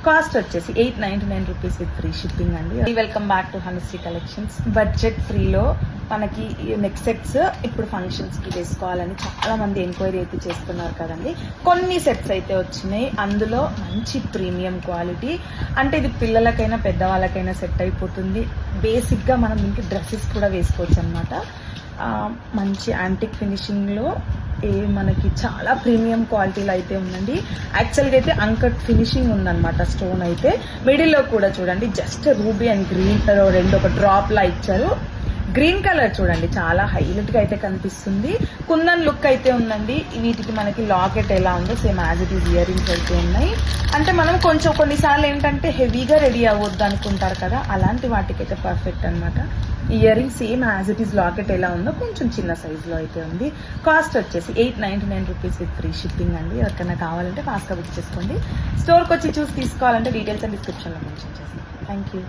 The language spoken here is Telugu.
కాస్ట్ వచ్చేసి 899 రూపీస్ విత్ ఫ్రీ షిప్పింగ్ అండి. Welcome back to Hanushree collections. Budget ఫ్రీలో మనకి నెక్ సెట్స్ ఇప్పుడు ఫంక్షన్స్కి వేసుకోవాలని చాలా మంది ఎంక్వైరీ అయితే చేస్తున్నారు కదండి. కొన్ని సెట్స్ అయితే వచ్చినాయి, అందులో మంచి ప్రీమియం క్వాలిటీ. అంటే ఇది పిల్లలకైనా పెద్దవాళ్ళకైనా సెట్ అయిపోతుంది. బేసిక్గా మనం దీనికి డ్రెస్సెస్ కూడా వేసుకోవచ్చు అనమాట. మంచి యాంటిక్ ఫినిషింగ్లో మనకి చాలా ప్రీమియం క్వాలిటీలో అయితే ఉందండి. యాక్చువల్గా అయితే అంకట్ ఫినిషింగ్ ఉందన్నమాట. స్టోన్ అయితే మిడిల్లో కూడా చూడండి, జస్ట్ రూబీ అండ్ గ్రీన్ రెండు ఒక డ్రాప్ లా ఇచ్చారు. గ్రీన్ కలర్ చూడండి చాలా హైలైట్ గా అయితే కనిపిస్తుంది. కుందన్ లుక్ అయితే ఉందండి. వీటికి మనకి లాకెట్ ఎలా ఉందో same as it is ear rings అయితే ఉన్నాయి. అంటే మనం కొంచెం కొన్నిసార్లు ఏంటంటే హెవీగా రెడీ అవ్వద్దు అనుకుంటారు కదా, అలాంటి వాటికైతే పర్ఫెక్ట్ అనమాట. Ear ring same as it is locket ఎలా ఉందో కొంచెం చిన్న సైజులో అయితే ఉంది. కాస్ట్ వచ్చేసి 899 రూపీస్ విత్ ఫ్రీ షిప్పింగ్ అండి. ఎవరికైనా కావాలంటే ఫాస్ట్గా బుక్ చేసుకోండి. స్టోర్కి వచ్చి చూసి తీసుకోవాలంటే డీటెయిల్స్ అండ్ డిస్క్రిప్షన్లో మెన్షన్ చేస్తాను. Thank you.